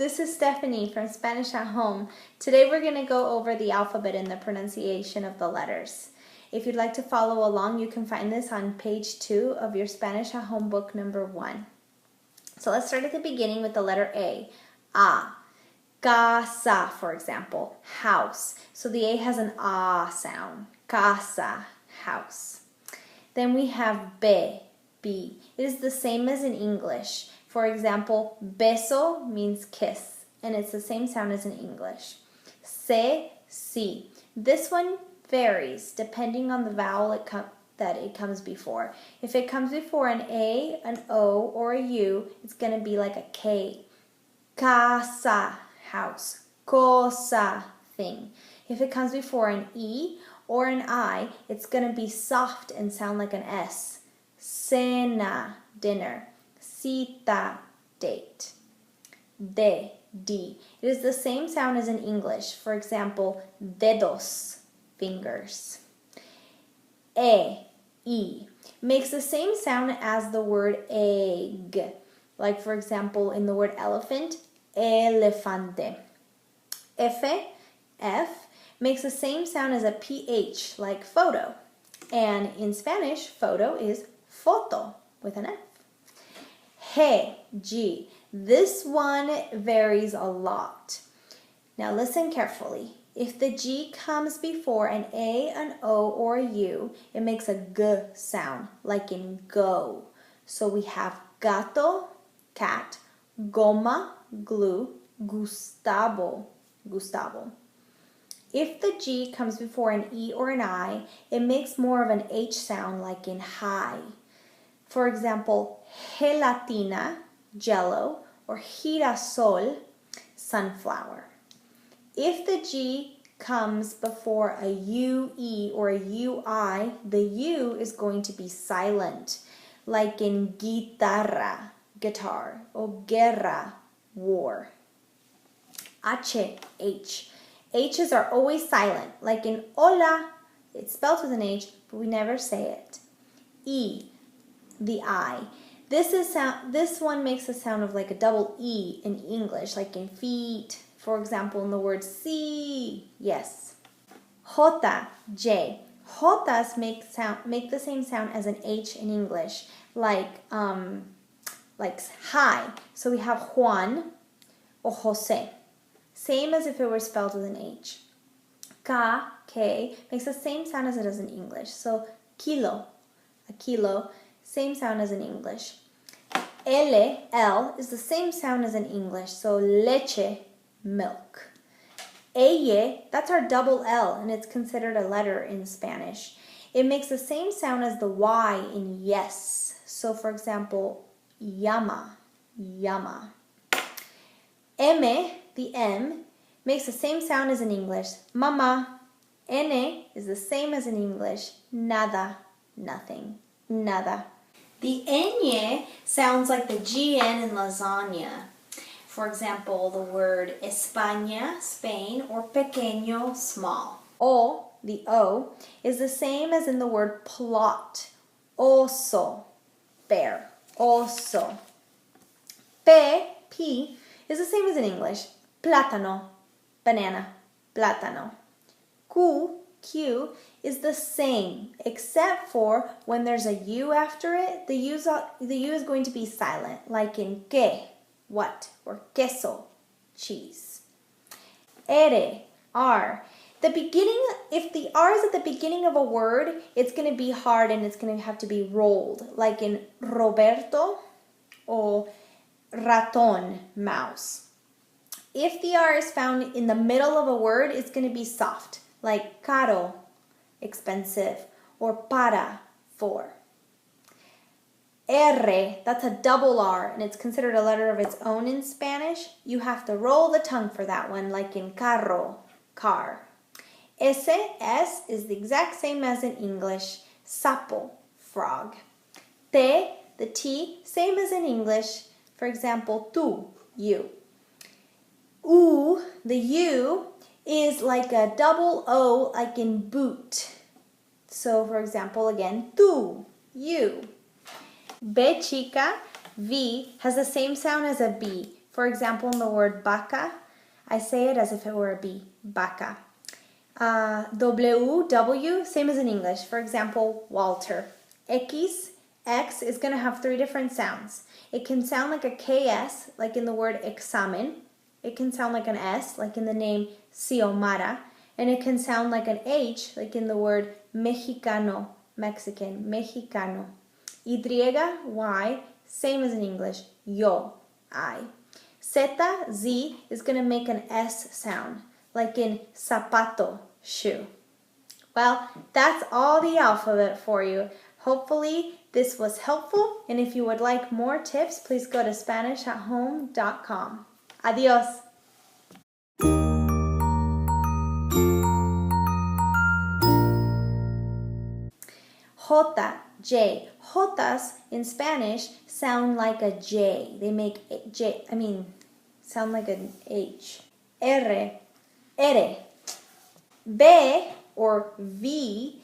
this is Stephanie from Spanish at Home. Today we're going to go over the alphabet and the pronunciation of the letters. If you'd like to follow along, you can find this on page 2 of your Spanish at Home book number 1. So let's start at the beginning with the letter A. A. Casa, for example, house. So the A has an A sound. Casa, house. Then we have B. B. It is the same as in English. For example, beso means kiss, and it's the same sound as in English. Se, si. This one varies depending on the vowel that it comes before. If it comes before an A, an O, or a U, it's going to be like a K. Casa, house. Cosa, thing. If it comes before an E or an I, it's going to be soft and sound like an S. Cena, dinner. Cita, date. D, D. It is the same sound as in English. For example, dedos, fingers. E. Makes the same sound as the word egg. Like, for example, in the word elephant, elefante. F. Makes the same sound as a PH, like photo. And in Spanish, photo is foto with an F. G. This one varies a lot. Now listen carefully. If the G comes before an A, an O, or a U, it makes a G sound, like in go. So we have gato, cat, goma, glue, Gustavo, Gustavo. If the G comes before an E or an I, it makes more of an H sound, like in high. For example, gelatina, jello, or girasol, sunflower. If the G comes before a UE or a UI, the U is going to be silent, like in guitarra, guitar, or guerra, war. H. H's are always silent, like in hola. It's spelled with an H, but we never say it. E. The I. This one makes a sound of like a double E in English, like in feet. For example, in the word see, yes. J. Jotas make the same sound as an H in English, like hi. So we have Juan or Jose. Same as if it were spelled with an H. K makes the same sound as it does in English. So kilo, a kilo. Same sound as in English. L is the same sound as in English, so leche, milk. That's our double L, and it's considered a letter in Spanish. It makes the same sound as the Y in yes. So, for example, llama, llama. The M, makes the same sound as in English, mama. N is the same as in English, nada, nothing, nada. The ñ sounds like the GN in lasagna. For example, the word España, Spain, or pequeño, small. The O, is the same as in the word plot. Oso, bear. Oso. P, is the same as in English. Plátano, banana. Plátano. Q is the same, except for when there's a U after it, the U is going to be silent, like in que, what, or queso, cheese. R. If the R is at the beginning of a word, it's going to be hard and it's going to have to be rolled, like in Roberto or Ratón, mouse. If the R is found in the middle of a word, it's going to be soft, like caro, expensive, or para, for. That's a double R, and it's considered a letter of its own in Spanish. You have to roll the tongue for that one, like in carro, car. S is the exact same as in English, sapo, frog. The T, same as in English. For example, tú, you. The U, is like a double O, like in boot. So, for example, again, tú, you. B chica, V, has the same sound as a B. For example, in the word vaca, I say it as if it were a B, vaca. W, same as in English. For example, Walter. X is going to have three different sounds. It can sound like a KS, like in the word examen. It can sound like an S, like in the name Xiomara. And it can sound like an H, like in the word mexicano, Mexican, mexicano. Y, same as in English, yo, I. Z is going to make an S sound, like in zapato, shoe. Well, that's all the alphabet for you. Hopefully this was helpful, and if you would like more tips, please go to SpanishAtHome.com. Adios. J. Jotas in Spanish sound like a J. They make sound like an H. R. B or V